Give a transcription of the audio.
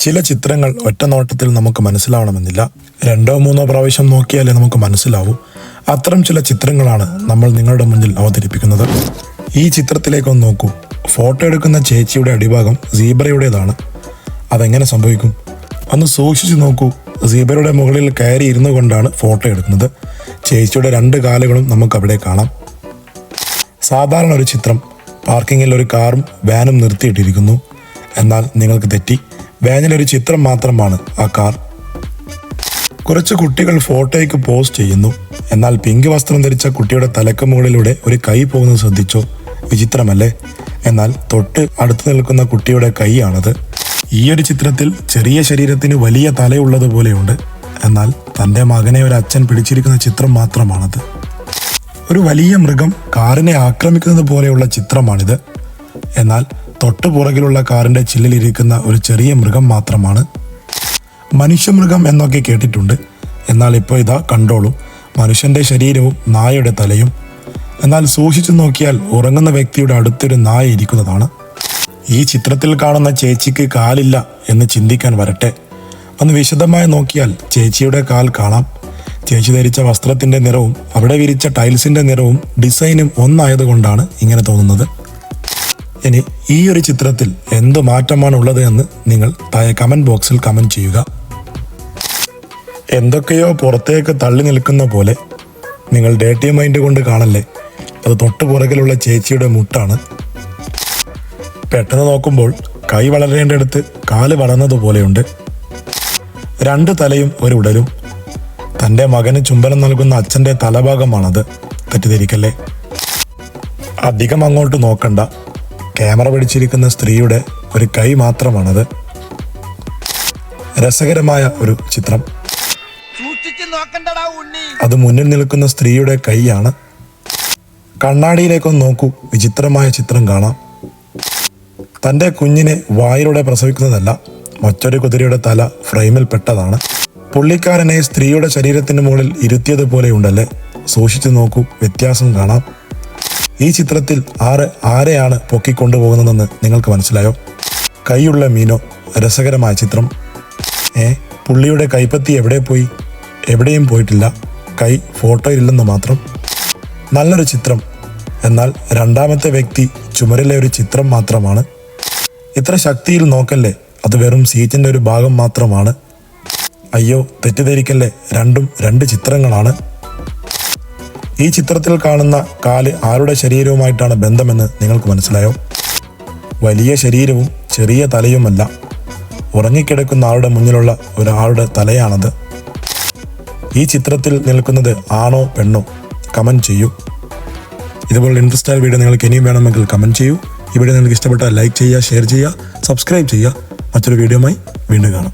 ചില ചിത്രങ്ങൾ ഒറ്റ നോട്ടത്തിൽ നമുക്ക് മനസ്സിലാവണമെന്നില്ല. 2-3 പ്രാവശ്യം നോക്കിയാലേ നമുക്ക് മനസ്സിലാവൂ. അത്തരം ചില ചിത്രങ്ങളാണ് നമ്മൾ നിങ്ങളുടെ മുന്നിൽ അവതരിപ്പിക്കുന്നത്. ഈ ചിത്രത്തിലേക്കൊന്ന് നോക്കൂ. ഫോട്ടോ എടുക്കുന്ന ചേച്ചിയുടെ അടിഭാഗം സീബ്രയുടേതാണ്. അതെങ്ങനെ സംഭവിക്കും? ഒന്ന് സൂക്ഷിച്ചു നോക്കൂ. സീബ്രയുടെ മുകളിൽ കയറി ഇരുന്നു കൊണ്ടാണ് ഫോട്ടോ എടുക്കുന്നത്. ചേച്ചിയുടെ 2 കാലുകളും നമുക്ക് അവിടെ കാണാം. സാധാരണ ഒരു ചിത്രം. പാർക്കിങ്ങിൽ ഒരു കാറും വാനും നിർത്തിയിട്ടിരിക്കുന്നു. എന്നാൽ നിങ്ങൾക്ക് തെറ്റി. വാനിലൊരു ചിത്രം മാത്രമാണ് ആ കാർ. കുറച്ച് കുട്ടികൾ ഫോട്ടോയ്ക്ക് പോസ്റ്റ് ചെയ്യുന്നു. എന്നാൽ പിങ്ക് വസ്ത്രം ധരിച്ച കുട്ടിയുടെ തലക്ക് മുകളിലൂടെ ഒരു കൈ പോകുന്നത് ശ്രദ്ധിച്ചോ? വിചിത്രമല്ലേ? എന്നാൽ തൊട്ട് അടുത്ത് നിൽക്കുന്ന കുട്ടിയുടെ കൈയാണത്. ഈ ഒരു ചിത്രത്തിൽ ചെറിയ ശരീരത്തിന് വലിയ തലയുള്ളതുപോലെയുണ്ട്. എന്നാൽ തൻ്റെ മകനെ ഒരു അച്ഛൻ പിടിച്ചിരിക്കുന്ന ചിത്രം മാത്രമാണത്. ഒരു വലിയ മൃഗം കാറിനെ ആക്രമിക്കുന്നത് പോലെയുള്ള ചിത്രമാണിത്. എന്നാൽ തൊട്ടു പുറകിലുള്ള കാറിന്റെ ചില്ലിലിരിക്കുന്ന ഒരു ചെറിയ മൃഗം മാത്രമാണ്. മനുഷ്യമൃഗം എന്നൊക്കെ കേട്ടിട്ടുണ്ട്. എന്നാൽ ഇപ്പോൾ ഇതാ കണ്ടോളൂ, മനുഷ്യന്റെ ശരീരവും നായയുടെ തലയും. എന്നാൽ സൂക്ഷിച്ചു നോക്കിയാൽ ഉറങ്ങുന്ന വ്യക്തിയുടെ അടുത്തൊരു നായ ഇരിക്കുന്നതാണ്. ഈ ചിത്രത്തിൽ കാണുന്ന ചേച്ചിക്ക് കാലില്ല എന്ന് ചിന്തിക്കാൻ വരട്ടെ. ഒന്ന് വിശദമായി നോക്കിയാൽ ചേച്ചിയുടെ കാൽ കാണാം. ചേച്ചി ധരിച്ച വസ്ത്രത്തിന്റെ നിറവും അവിടെ വിരിച്ച ടൈൽസിന്റെ നിറവും ഡിസൈനും ഒന്നായതുകൊണ്ടാണ് ഇങ്ങനെ തോന്നുന്നത്. ഇനി ഈ ഒരു ചിത്രത്തിൽ എന്ത് മാറ്റമാണ് ഉള്ളത് എന്ന് നിങ്ങൾ താഴെ കമന്റ് ബോക്സിൽ കമന്റ് ചെയ്യുക. എന്തൊക്കെയോ പുറത്തേക്ക് തള്ളി നിൽക്കുന്ന പോലെ. നിങ്ങൾ ഡേർട്ടി മൈൻഡ് കൊണ്ട് കാണല്ലേ, അത് തൊട്ടു പുറകിലുള്ള ചേച്ചിയുടെ മുട്ടാണ്. പെട്ടെന്ന് നോക്കുമ്പോൾ കൈ വളരേണ്ടടുത്ത് കാല് വളർന്നതുപോലെയുണ്ട്. 2 തലയും ഒരു ഉടലും. തൻ്റെ മകന് ചുംബനം നൽകുന്ന അച്ഛൻ്റെ തലഭാഗമാണത്. തെറ്റിദ്ധരിക്കല്ലേ. അധികം അങ്ങോട്ട് നോക്കണ്ട. ക്യാമറ പിടിച്ചിരിക്കുന്ന സ്ത്രീയുടെ ഒരു കൈ മാത്രമാണത്. രസകരമായ ഒരു ചിത്രം. അത് മുന്നിൽ നിൽക്കുന്ന സ്ത്രീയുടെ കൈയാണ്. കണ്ണാടിയിലേക്കൊന്ന് നോക്കൂ. വിചിത്രമായ ചിത്രം കാണാം. തൻ്റെ കുഞ്ഞിനെ വായിലൂടെ പ്രസവിക്കുന്നതല്ല, മറ്റൊരു കുതിരയുടെ തല ഫ്രെയിമിൽ പെട്ടതാണ്. പുള്ളിക്കാരനെ സ്ത്രീയുടെ ശരീരത്തിന് മുകളിൽ ഇരുത്തിയതുപോലെയുണ്ടല്ലേ? സൂക്ഷിച്ചു നോക്കൂ, വ്യത്യാസം കാണാം. ഈ ചിത്രത്തിൽ ആരെയാണ് പൊക്കിക്കൊണ്ടുപോകുന്നതെന്ന് നിങ്ങൾക്ക് മനസ്സിലായോ? കൈയുള്ള മീനോ? രസകരമായ ചിത്രം. പുള്ളിയുടെ കൈപ്പത്തി എവിടെ പോയി? എവിടെയും പോയിട്ടില്ല. കൈ ഫോട്ടോയിലില്ലെന്ന് മാത്രം. നല്ലൊരു ചിത്രം. എന്നാൽ രണ്ടാമത്തെ വ്യക്തി ചുമരിലെ ഒരു ചിത്രം മാത്രമാണ്. ഇത്ര ശക്തിയിൽ നോക്കല്ലേ, അത് വെറും സീറ്റിന്റെ ഒരു ഭാഗം മാത്രമാണ്. അയ്യോ, തെറ്റിദ്ധരിക്കല്ലേ, രണ്ടും 2 ചിത്രങ്ങളാണ്. ഈ ചിത്രത്തിൽ കാണുന്ന കാല് ആരുടെ ശരീരവുമായിട്ടാണ് ബന്ധമെന്ന് നിങ്ങൾക്ക് മനസ്സിലായോ? വലിയ ശരീരവും ചെറിയ തലയുമല്ല, ഉറങ്ങിക്കിടക്കുന്ന ആളുടെ മുന്നിലുള്ള ഒരാളുടെ തലയാണത്. ഈ ചിത്രത്തിൽ നിൽക്കുന്നത് ആണോ പെണ്ണോ? കമന്റ് ചെയ്യൂ. ഇതുപോലുള്ള ഇൻട്രസ്റ്റ് ആയ വീഡിയോ നിങ്ങൾക്ക് ഇനിയും വേണമെങ്കിൽ കമന്റ് ചെയ്യൂ. ഈ വീഡിയോ നിങ്ങൾക്ക് ഇഷ്ടപ്പെട്ടാൽ ലൈക്ക് ചെയ്യുക, ഷെയർ ചെയ്യുക, സബ്സ്ക്രൈബ് ചെയ്യുക. മറ്റൊരു വീഡിയോയുമായി വീണ്ടും കാണാം.